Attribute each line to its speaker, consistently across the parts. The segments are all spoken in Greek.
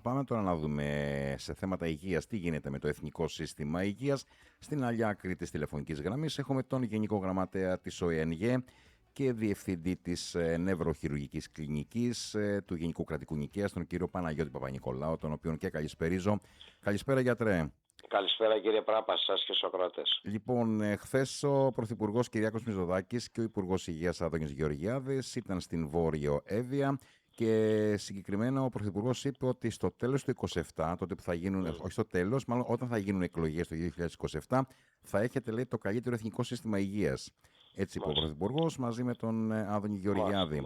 Speaker 1: Πάμε τώρα να δούμε σε θέματα υγείας τι γίνεται με το Εθνικό Σύστημα Υγείας. Στην άλλη άκρη της τηλεφωνικής γραμμής έχουμε τον Γενικό Γραμματέα της ΟΕΝΓΕ και Διευθυντή της Νευροχειρουργικής Κλινικής του Γενικού Κρατικού Νικαίας, τον κύριο Παναγιώτη Παπα-Νικολάου, τον οποίον και καλησπερίζω. Καλησπέρα, γιατρέ.
Speaker 2: Καλησπέρα, κύριε Πράπα, σας και στους ακροατές.
Speaker 1: Λοιπόν, χθες ο Πρωθυπουργός Κυριάκος Μητσοτάκης και ο Υπουργός Υγείας Άδωνης Γεωργιάδης ήταν στην Βόρειο Εύβοια και συγκεκριμένα ο Πρωθυπουργός είπε ότι στο τέλος του 2027, τότε που θα γίνουν, όχι στο τέλος, μάλλον όταν θα γίνουν εκλογές το 2027, θα έχετε, λέει, το καλύτερο εθνικό σύστημα υγείας. Έτσι είπε ο Πρωθυπουργός μαζί με τον Άδωνη Γεωργιάδη.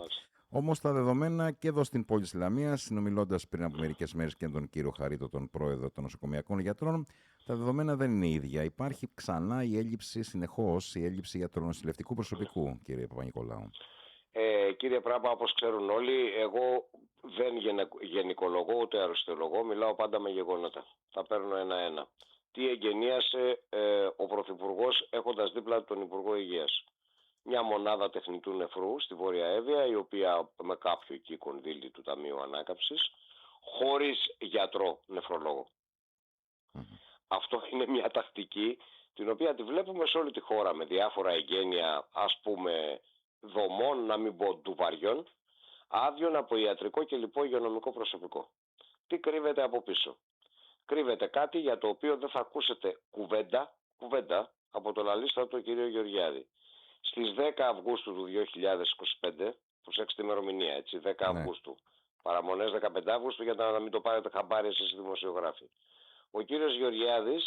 Speaker 1: Όμως τα δεδομένα και εδώ στην πόλη της Λαμίας, συνομιλώντας πριν από μερικές μέρες και τον κύριο Χαρίτο, τον πρόεδρο των νοσοκομειακών γιατρών, τα δεδομένα δεν είναι ίδια. Υπάρχει ξανά η έλλειψη, συνεχώς, η έλλειψη ιατρονοσηλευτικού προσωπικού, κύριε Παπα-Νικολάου.
Speaker 2: Κύριε Πράπα, όπως ξέρουν όλοι, εγώ δεν γενικολογώ ούτε αριστολογώ, μιλάω πάντα με γεγονότα. Τα παίρνω ένα-ένα. Τι εγγενίασε ο Πρωθυπουργός έχοντας δίπλα τον Υπουργό Υγείας? Μια μονάδα τεχνητού νεφρού στη Βόρεια Εύβοια, η οποία με κάποιο εκεί κονδύλι του Ταμείου Ανάκαμψης, χωρίς γιατρό νεφρολόγο. Αυτό είναι μια τακτική την οποία τη βλέπουμε σε όλη τη χώρα με διάφορα εγγένεια, ας πούμε, δομών, να μην πω ντουβαριών, άδειων από ιατρικό και λοιπό υγειονομικό προσωπικό. Τι κρύβεται από πίσω? Κρύβεται κάτι για το οποίο δεν θα ακούσετε κουβέντα από τον αλίστατο κύριο Γεωργιάδη. Στις 10 Αυγούστου του 2025, προσέξτε τη ημερομηνία, έτσι, 10 Αυγούστου, παραμονές 15 Αυγούστου, για να μην το πάρετε χαμπάρι εσείς οι δημοσιογράφοι. Ο κύριος Γεωργιάδης,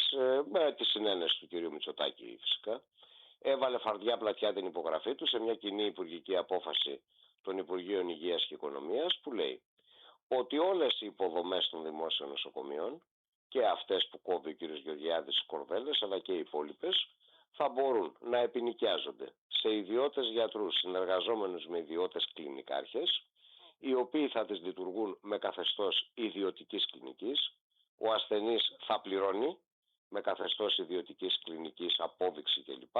Speaker 2: με τη συνένεση του κύριου Μητσοτάκη φυσικά, έβαλε φαρδιά πλατιά την υπογραφή του σε μια κοινή υπουργική απόφαση των Υπουργείων Υγείας και Οικονομίας που λέει ότι όλες οι υποδομές των δημόσιων νοσοκομείων, και αυτές που κόβει ο κύριος Γεωργιάδης στις κορδέλες, αλλά και οι υπόλοιπες, θα μπορούν να επινοικιάζονται σε ιδιώτες γιατρούς συνεργαζόμενους με ιδιώτες κλινικάρχες, οι οποίοι θα τις λειτουργούν με καθεστώς ιδιωτικής κλινικής. Ο ασθενής θα πληρώνει με καθεστώς ιδιωτικής κλινικής, απόδειξη κλπ.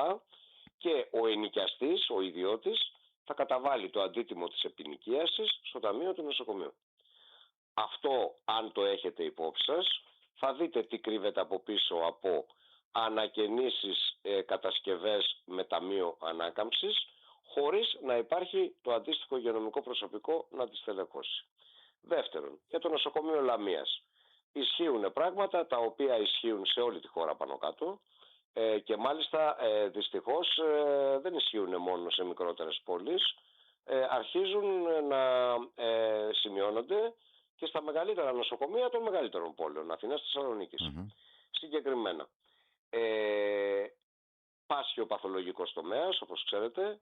Speaker 2: Και ο ενοικιαστής, ο ιδιώτης, θα καταβάλει το αντίτιμο της επινοικίασης στο Ταμείο του Νοσοκομείου. Αυτό, αν το έχετε υπόψη σας, θα δείτε τι κρύβεται από πίσω από ανακαινήσεις, κατασκευές με Ταμείο Ανάκαμψης, χωρίς να υπάρχει το αντίστοιχο υγειονομικό προσωπικό να τις στελεχώσει. Δεύτερον, για το νοσοκομείο Λαμίας. Ισχύουν πράγματα τα οποία ισχύουν σε όλη τη χώρα πάνω κάτω και μάλιστα δυστυχώς δεν ισχύουν μόνο σε μικρότερες πόλεις, αρχίζουν να σημειώνονται και στα μεγαλύτερα νοσοκομεία των μεγαλύτερων πόλεων, Αθηνάς, Θεσσαλονίκης. Συγκεκριμένα, πάσχει ο παθολογικός τομέας, όπως ξέρετε.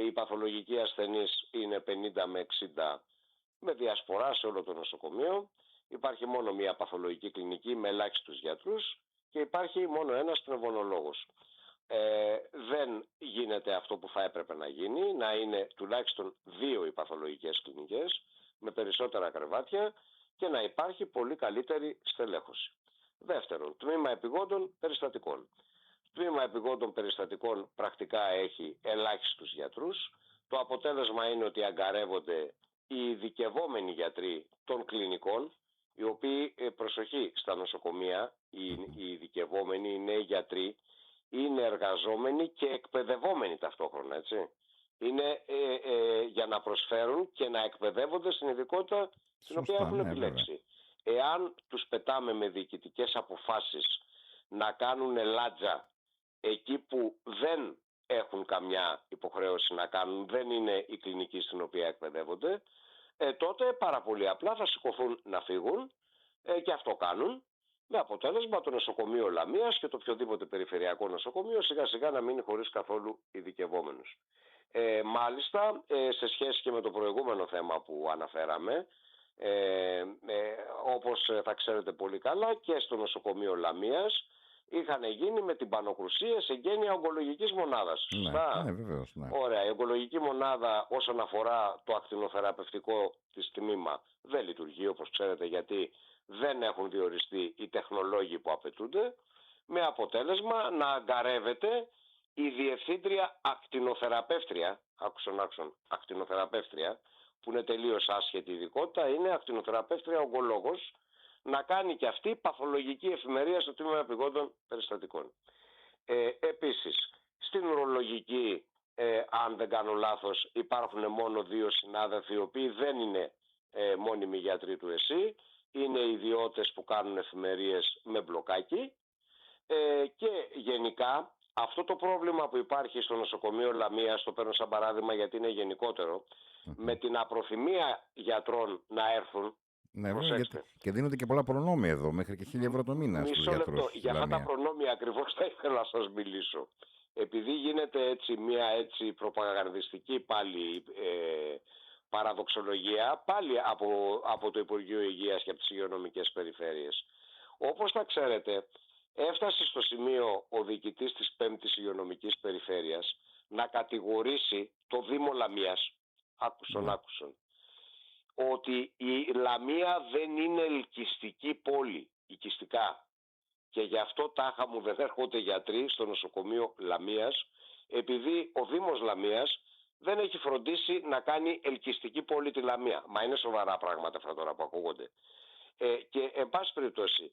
Speaker 2: Οι παθολογικοί ασθενείς είναι 50 με 60 με διασπορά σε όλο το νοσοκομείο. Υπάρχει μόνο μία παθολογική κλινική με ελάχιστους γιατρούς και υπάρχει μόνο ένας πνευμονολόγος. Δεν γίνεται αυτό που θα έπρεπε να γίνει, να είναι τουλάχιστον 2 οι παθολογικές κλινικές με περισσότερα κρεβάτια και να υπάρχει πολύ καλύτερη στελέχωση. Δεύτερον, τμήμα επιγόντων περιστατικών. Τμήμα επιγόντων περιστατικών πρακτικά έχει ελάχιστους γιατρούς. Το αποτέλεσμα είναι ότι αγκαρεύονται οι ειδικευόμενοι γιατροί των κλινικών, οι οποίοι, προσοχή, στα νοσοκομεία, οι ειδικευόμενοι, οι νέοι γιατροί, είναι εργαζόμενοι και εκπαιδευόμενοι ταυτόχρονα, έτσι. Είναι για να προσφέρουν και να εκπαιδεύονται στην ειδικότητα την οποία έχουν επιλέξει. Εάν τους πετάμε με διοικητικές αποφάσεις να κάνουν λάτζα εκεί που δεν έχουν καμιά υποχρέωση να κάνουν, δεν είναι η κλινική στην οποία εκπαιδεύονται, τότε πάρα πολύ απλά θα σηκωθούν να φύγουν και αυτό κάνουν, με αποτέλεσμα το νοσοκομείο Λαμίας και το οποιοδήποτε περιφερειακό νοσοκομείο σιγά σιγά να μείνει χωρίς καθόλου ειδικευόμενους. Μάλιστα, σε σχέση και με το προηγούμενο θέμα που αναφέραμε, όπως θα ξέρετε πολύ καλά, και στο νοσοκομείο Λαμίας είχαν γίνει με την πανοκρουσίες εγγένεια ογκολογικής μονάδας.
Speaker 1: Βεβαίως,
Speaker 2: Ωραία, η ογκολογική μονάδα όσον αφορά το ακτινοθεραπευτικό της τμήμα δεν λειτουργεί, όπως ξέρετε, γιατί δεν έχουν διοριστεί οι τεχνολόγοι που απαιτούνται, με αποτέλεσμα να αγκαρεύεται η διευθύντρια ακτινοθεραπεύτρια, ακτινοθεραπεύτρια, που είναι τελείως άσχετη ειδικότητα, είναι ακτινοθεραπεύτρια ογκολόγος, να κάνει και αυτή παθολογική εφημερία στο τμήμα επιγόντων περιστατικών. Επίσης, στην ουρολογική, αν δεν κάνω λάθος, υπάρχουν μόνο 2 συνάδελφοι οι οποίοι δεν είναι μόνιμοι γιατροί του ΕΣΥ, είναι ιδιώτες που κάνουν εφημερίες με μπλοκάκι, και γενικά αυτό το πρόβλημα που υπάρχει στο νοσοκομείο Λαμίας, το παίρνω σαν παράδειγμα γιατί είναι γενικότερο, με την απροθυμία γιατρών να έρθουν.
Speaker 1: Ναι, βέβαια, και δίνονται και πολλά προνόμια εδώ, μέχρι και 1.000 ευρώ το μήνα στους γιατρούς.
Speaker 2: Μισό λεπτό, για αυτά τα προνόμια ακριβώς θα ήθελα να σας μιλήσω. Επειδή γίνεται έτσι μια έτσι προπαγανδιστική πάλι παραδοξολογία, πάλι από το Υπουργείο Υγείας και από τις υγειονομικές περιφέρειες. Όπως θα ξέρετε, έφτασε στο σημείο ο διοικητής της 5ης υγειονομικής περιφέρειας να κατηγορήσει το Δήμο Λαμίας, άκουσον, ότι η Λαμία δεν είναι ελκυστική πόλη, οικιστικά. Και γι' αυτό τάχα μου δεν έρχονται γιατροί στο νοσοκομείο Λαμίας, επειδή ο Δήμος Λαμίας δεν έχει φροντίσει να κάνει ελκυστική πόλη τη Λαμία. Μα είναι σοβαρά πράγματα αυτά τώρα που ακούγονται. Και εν πάση περιπτώσει,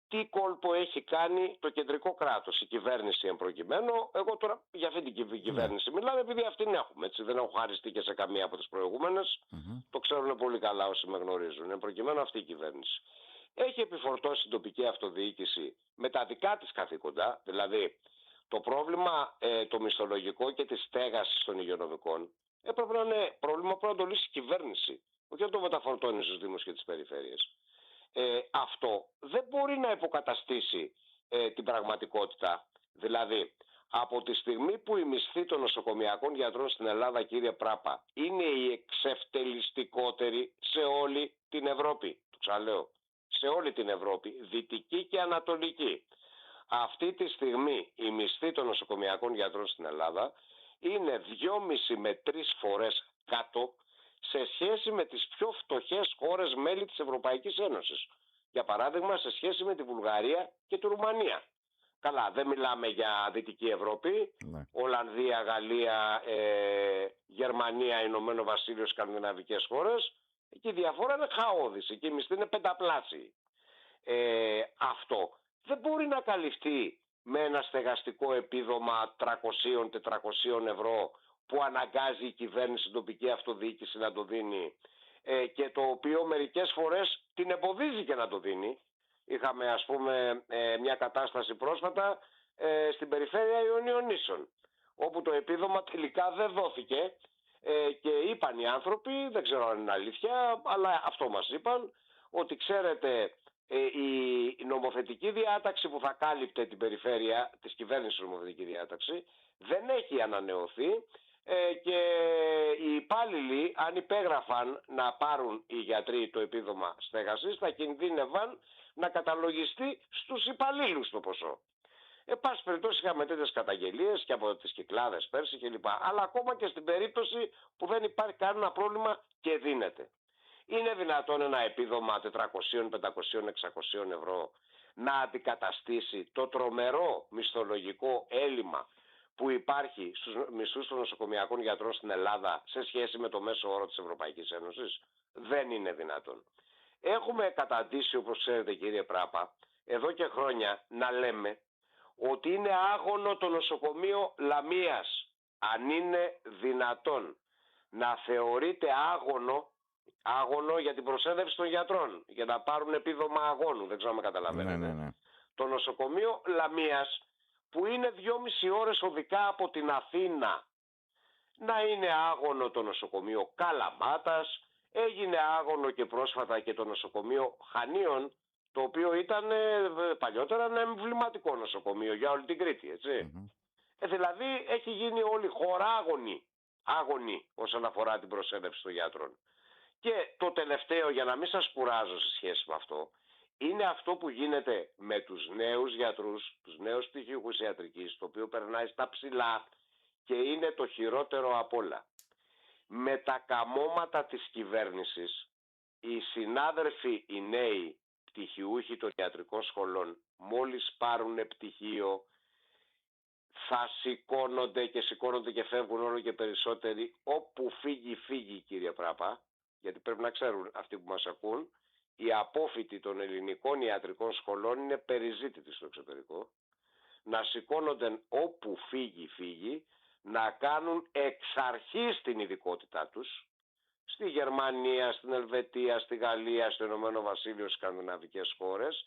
Speaker 2: τι κόλπο έχει κάνει το κεντρικό κράτος, η κυβέρνηση εν προκειμένου? Εγώ τώρα για αυτή την κυβέρνηση μιλάμε, επειδή αυτήν έχουμε. Έτσι, δεν έχω χαριστεί και σε καμία από τις προηγούμενες. Το ξέρουν πολύ καλά όσοι με γνωρίζουν. Εν προκειμένου αυτή η κυβέρνηση έχει επιφορτώσει την τοπική αυτοδιοίκηση με τα δικά της καθήκοντα, δηλαδή το πρόβλημα το μισθολογικό και τη στέγαση των υγειονομικών έπρεπε να είναι πρόβλημα που να το λύσει η κυβέρνηση, όχι να το μεταφορτώνει στους Δήμους και τις περιφέρειες. Αυτό δεν μπορεί να υποκαταστήσει την πραγματικότητα. Δηλαδή, από τη στιγμή που η μισθή των νοσοκομιακών γιατρών στην Ελλάδα, κύριε Πράπα, είναι η εξευτελιστικότερη σε όλη την Ευρώπη, το ξαναλέω, σε όλη την Ευρώπη, δυτική και ανατολική. Αυτή τη στιγμή η μισθή των νοσοκομιακών γιατρών στην Ελλάδα είναι 2,5 με 3 φορές κάτω σε σχέση με τις πιο φτωχές χώρες μέλη της Ευρωπαϊκής Ένωσης. Για παράδειγμα, σε σχέση με τη Βουλγαρία και τη Ρουμανία. Καλά, δεν μιλάμε για Δυτική Ευρώπη, Ολλανδία, Γαλλία, Γερμανία, Ηνωμένο Βασίλειο, σκανδιναβικές χώρες. Εκεί η διαφορά είναι χαόδης, εκεί η μισθή είναι πενταπλάσιη. Αυτό δεν μπορεί να καλυφθεί με ένα στεγαστικό επίδομα 300-400 ευρώ που αναγκάζει η κυβέρνηση, η τοπική αυτοδιοίκηση να το δίνει, και το οποίο μερικές φορές την εμποδίζει και να το δίνει. Είχαμε ας πούμε μια κατάσταση πρόσφατα στην περιφέρεια Ιωνίων Νήσων, όπου το επίδομα τελικά δεν δόθηκε, και είπαν οι άνθρωποι, δεν ξέρω αν είναι αλήθεια, αλλά αυτό μας είπαν, ότι ξέρετε, η νομοθετική διάταξη που θα κάλυπτε την περιφέρεια της κυβέρνησης, νομοθετική διάταξη, δεν έχει ανανεωθεί, και οι υπάλληλοι, αν υπέγραφαν να πάρουν οι γιατροί το επίδομα στέγασης, θα κινδύνευαν να καταλογιστεί στους υπαλλήλους το ποσό. Εν πάση περιπτώσει, είχαμε τέτοιες καταγγελίες και από τις Κυκλάδες πέρσι κλπ. Αλλά ακόμα και στην περίπτωση που δεν υπάρχει κανένα πρόβλημα και δίνεται, είναι δυνατόν ένα επίδομα 400, 500, 600 ευρώ να αντικαταστήσει το τρομερό μισθολογικό έλλειμμα που υπάρχει στους μισθούς των νοσοκομιακών γιατρών στην Ελλάδα σε σχέση με το μέσο όρο της Ευρωπαϊκής Ένωσης? Δεν είναι δυνατόν. Έχουμε καταντήσει, όπως ξέρετε κύριε Πράπα, εδώ και χρόνια να λέμε ότι είναι άγωνο το νοσοκομείο Λαμίας. Αν είναι δυνατόν να θεωρείται άγωνο για την προσέδευση των γιατρών, για να πάρουν επίδομα αγώνου, δεν ξέρω αν με καταλαβαίνετε.
Speaker 1: Ναι.
Speaker 2: Το νοσοκομείο Λαμίας, που είναι 2,5 ώρες οδικά από την Αθήνα, να είναι άγωνο το νοσοκομείο Καλαμάτας, έγινε άγωνο και πρόσφατα και το νοσοκομείο Χανίων, το οποίο ήταν παλιότερα ένα εμβληματικό νοσοκομείο για όλη την Κρήτη, έτσι. Δηλαδή έχει γίνει όλη η χώρα άγωνη όσον αφορά την προσέδευση των γιατρών. Και το τελευταίο, για να μην σας κουράζω σε σχέση με αυτό, είναι αυτό που γίνεται με τους νέους γιατρούς, τους νέους πτυχίουχους ιατρικής, το οποίο περνάει στα ψηλά και είναι το χειρότερο απ' όλα. Με τα καμώματα της κυβέρνησης, οι συνάδελφοι οι νέοι πτυχιούχοι των ιατρικών σχολών, μόλις πάρουν πτυχίο, θα σηκώνονται και φεύγουν όλο και περισσότεροι. Όπου φύγει κύριε Πράπα, γιατί πρέπει να ξέρουν αυτοί που μας ακούν, οι απόφοιτοι των ελληνικών ιατρικών σχολών είναι περιζήτητοι στο εξωτερικό, να σηκώνονται όπου φύγει, να κάνουν εξ αρχής την ειδικότητά τους, στη Γερμανία, στην Ελβετία, στη Γαλλία, στο Ηνωμένο Βασίλειο, στις σκανδιναβικές χώρες,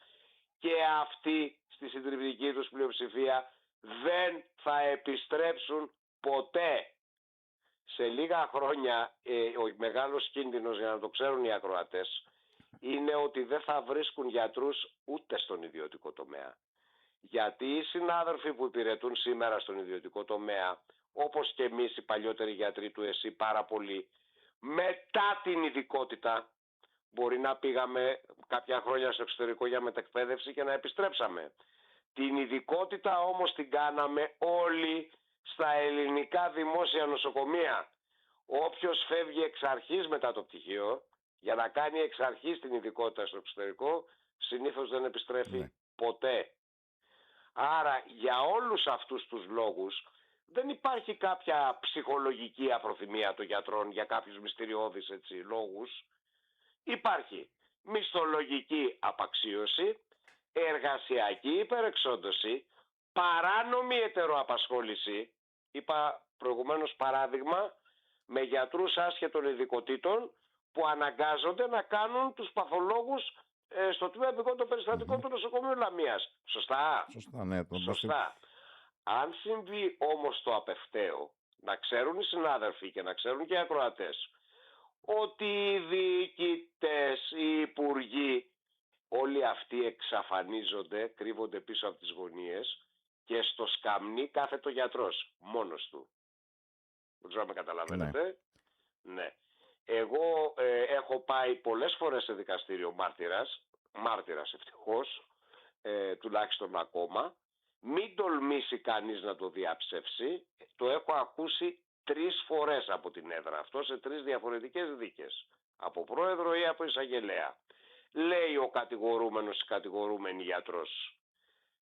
Speaker 2: και αυτοί στη συντριπτική τους πλειοψηφία δεν θα επιστρέψουν ποτέ. Σε λίγα χρόνια ο μεγάλος κίνδυνος, για να το ξέρουν οι ακροατές, είναι ότι δεν θα βρίσκουν γιατρούς ούτε στον ιδιωτικό τομέα. Γιατί οι συνάδελφοι που υπηρετούν σήμερα στον ιδιωτικό τομέα, όπως και εμείς οι παλιότεροι γιατροί του ΕΣΥ πάρα πολλοί, μετά την ειδικότητα, μπορεί να πήγαμε κάποια χρόνια στο εξωτερικό για μετεκπαίδευση και να επιστρέψαμε. Την ειδικότητα όμως την κάναμε όλοι στα ελληνικά δημόσια νοσοκομεία. Όποιος φεύγει εξ αρχής μετά το πτυχίο για να κάνει εξ αρχής την ειδικότητα στο εξωτερικό, συνήθως δεν επιστρέφει ποτέ. Άρα για όλους αυτούς τους λόγους δεν υπάρχει κάποια ψυχολογική απροθυμία των γιατρών για κάποιους μυστηριώδεις λόγους. Υπάρχει μισθολογική απαξίωση, εργασιακή υπερεξόντωση, παράνομη ετεροαπασχόληση. Είπα προηγουμένως παράδειγμα με γιατρούς άσχετων ειδικοτήτων που αναγκάζονται να κάνουν τους παθολόγους στο τμήμα επικόντων περιστατικών του νοσοκομείου Λαμίας. Σωστά.
Speaker 1: Σωστά, ναι.
Speaker 2: Σωστά. Αν συμβεί όμως το απευταίο, να ξέρουν οι συνάδελφοι και να ξέρουν και οι ακροατές, ότι οι διοικητές, οι υπουργοί, όλοι αυτοί εξαφανίζονται, κρύβονται πίσω από τις γωνίες και στο σκαμνί κάθεται ο γιατρός, μόνος του. Δεν ξέρω αν με καταλαβαίνετε. Ναι. Εγώ έχω πάει πολλές φορές σε δικαστήριο μάρτυρας ευτυχώς, τουλάχιστον ακόμα. Μην τολμήσει κανείς να το διαψεύσει. Το έχω ακούσει 3 φορές από την έδρα αυτό, σε 3 διαφορετικές δίκες. Από πρόεδρο ή από εισαγγελέα. Λέει ο κατηγορούμενος ή κατηγορούμενη γιατρός: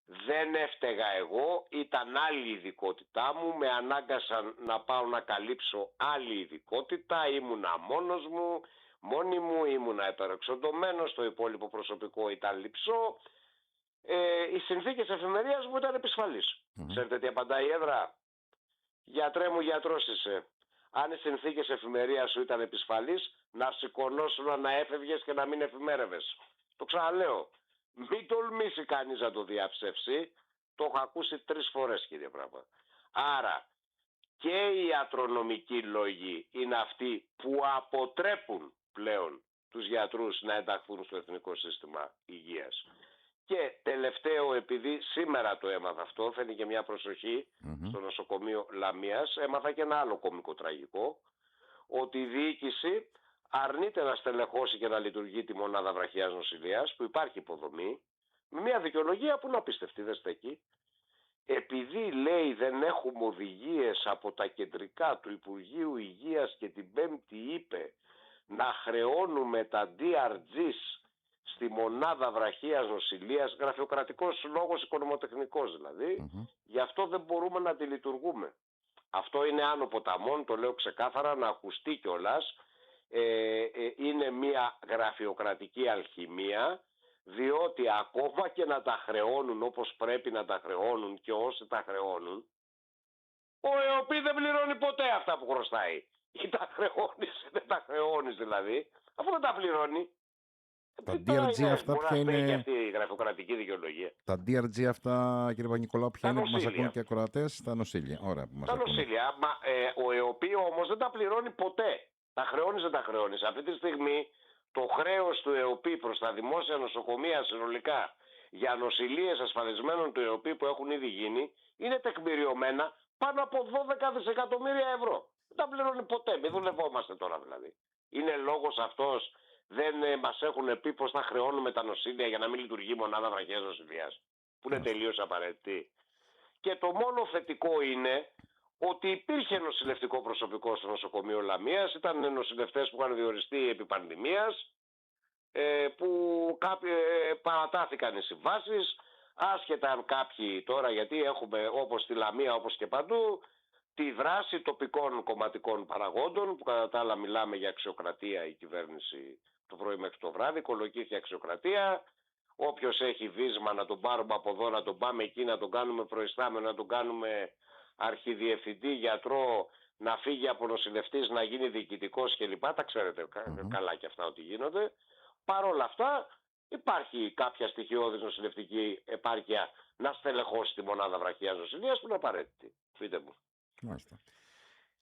Speaker 2: δεν έφταιγα εγώ, ήταν άλλη ειδικότητά μου, με ανάγκασαν να πάω να καλύψω άλλη ειδικότητα, ήμουνα μόνος μου, μόνη μου, ήμουνα υπερεξοντωμένος, το υπόλοιπο προσωπικό ήταν λειψό. Οι συνθήκες εφημερίας μου ήταν επισφαλείς. Ξέρετε τι απαντάει η έδρα? Γιατρέ μου, γιατρός είσαι. Αν οι συνθήκες εφημερίας σου ήταν επισφαλείς, να σηκωνόσουν, να έφευγες και να μην εφημέρευες. Το ξαναλέω. Μην τολμήσει κανείς να το διαψεύσει. Το έχω ακούσει 3 φορές, κύριε Πράγμα. Άρα και οι ιατρονομικοί λόγοι είναι αυτοί που αποτρέπουν πλέον τους γιατρούς να ενταχθούν στο Εθνικό Σύστημα Υγείας. Και τελευταίο, επειδή σήμερα το έμαθα αυτό, φαίνεται και μια προσοχή στο νοσοκομείο Λαμίας, έμαθα και ένα άλλο κωμικό τραγικό, ότι η διοίκηση αρνείται να στελεχώσει και να λειτουργεί τη μονάδα βραχιάς νοσηλείας, που υπάρχει υποδομή, με μια δικαιολογία που είναι απίστευτη, δεν στέκει. Επειδή, λέει, δεν έχουμε οδηγίες από τα κεντρικά του Υπουργείου Υγείας και την Πέμπτη είπε να χρεώνουμε τα DRGs στη μονάδα βραχίας νοσηλείας, γραφειοκρατικός λόγος, οικονομοτεχνικός δηλαδή, γι' αυτό δεν μπορούμε να τη λειτουργούμε. Αυτό είναι άνω ποταμών, το λέω ξεκάθαρα, να ακουστεί κιόλας. Είναι μια γραφειοκρατική αλχημία, διότι ακόμα και να τα χρεώνουν όπως πρέπει να τα χρεώνουν και όσοι τα χρεώνουν, ο ΕΟΠΗ δεν πληρώνει ποτέ αυτά που χρωστάει. Ή τα χρεώνεις ή δεν τα χρεώνεις δηλαδή, αφού δεν τα πληρώνει.
Speaker 1: Τα DRG αυτά ποια είναι?
Speaker 2: Και αυτή η γραφειοκρατική δικαιολογία.
Speaker 1: Τα DRG αυτά, κύριε Παπα-Νικολάου, ποια είναι που μας ακούν και ακροατές? Τα νοσήλια. Ωραία, που μας
Speaker 2: τα νοσήλια. Ο ΕΟΠΗ όμως δεν τα πληρώνει ποτέ. Τα χρεώνεις, δεν τα χρεώνεις. Αυτή τη στιγμή το χρέος του ΕΟΠΗ προς τα δημόσια νοσοκομεία συνολικά για νοσηλείες ασφαλισμένων του ΕΟΠΗ που έχουν ήδη γίνει είναι τεκμηριωμένα πάνω από 12 δισεκατομμύρια ευρώ. Δεν τα πληρώνει ποτέ. Μην δουλευόμαστε τώρα δηλαδή. Είναι λόγος αυτός? Δεν μας έχουν πει πώς θα χρεώνουμε τα νοσήλια για να μην λειτουργεί η μονάδα βραχιάς νοσηλείας, που είναι τελείως απαραίτητη. Και το μόνο θετικό είναι ότι υπήρχε νοσηλευτικό προσωπικό στο νοσοκομείο Λαμίας, ήταν νοσηλευτές που είχαν διοριστεί επί πανδημίας, που παρατάθηκαν οι συμβάσεις, άσχετα αν κάποιοι τώρα, γιατί έχουμε όπως στη Λαμία όπως και παντού τη δράση τοπικών κομματικών παραγόντων, που κατά τα άλλα μιλάμε για αξιοκρατία, η κυβέρνηση το πρωί μέχρι το βράδυ, κολοκύθια αξιοκρατία. Όποιος έχει βίσμα να τον πάρουμε από εδώ, να τον πάμε εκεί, να τον κάνουμε προϊστάμενο, να τον κάνουμε αρχιδιευθυντή, γιατρό, να φύγει από νοσηλευτής, να γίνει διοικητικός κλπ. Τα ξέρετε καλά και αυτά ότι γίνονται. Παρ' όλα αυτά υπάρχει κάποια στοιχειώδης νοσηλευτική επάρκεια να στελεχώσει τη μονάδα βραχίας νοσηλείας που είναι απαραίτητη. Πείτε μου.
Speaker 1: Μάλιστα.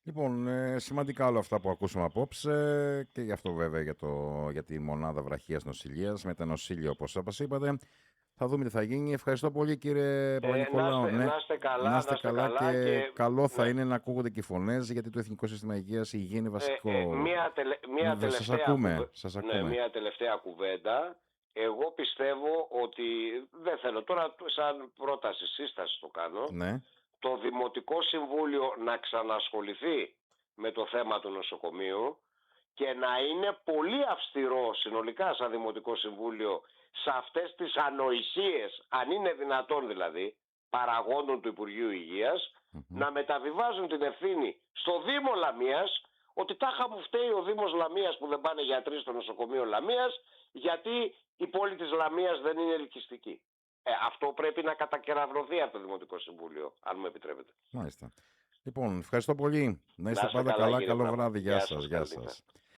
Speaker 1: Λοιπόν, σημαντικά όλα αυτά που ακούσαμε απόψε και γι' αυτό βέβαια για τη μονάδα βραχίας νοσηλείας με τα νοσήλια όπως σας είπατε. Θα δούμε τι θα γίνει. Ευχαριστώ πολύ κύριε Παπα-Νικολάου.
Speaker 2: Να είστε καλά,
Speaker 1: να είστε καλά και καλό θα
Speaker 2: ναι.
Speaker 1: είναι να ακούγονται και οι φωνές, γιατί το Εθνικό Σύστημα Υγείας, η υγεία είναι βασικό. Σας ακούμε.
Speaker 2: Μια τελευταία κουβέντα. Εγώ πιστεύω ότι, δεν θέλω τώρα σαν πρόταση, σύσταση το κάνω,
Speaker 1: Ναι.
Speaker 2: το Δημοτικό Συμβούλιο να ξανασχοληθεί με το θέμα του νοσοκομείου και να είναι πολύ αυστηρό συνολικά σαν Δημοτικό Συμβούλιο σε αυτές τις ανοησίες, αν είναι δυνατόν δηλαδή, παραγόντων του Υπουργείου Υγείας, να μεταβιβάζουν την ευθύνη στο Δήμο Λαμίας, ότι τάχα μου φταίει ο Δήμος Λαμίας που δεν πάνε γιατροί στο νοσοκομείο Λαμίας, γιατί η πόλη της Λαμίας δεν είναι ελκυστική. Αυτό πρέπει να κατακεραυνωθεί από το Δημοτικό Συμβούλιο, αν μου επιτρέπετε.
Speaker 1: Μάλιστα. Λοιπόν, ευχαριστώ πολύ. Να είστε πάντα καλά. Καλό βράδυ. Γεια σας.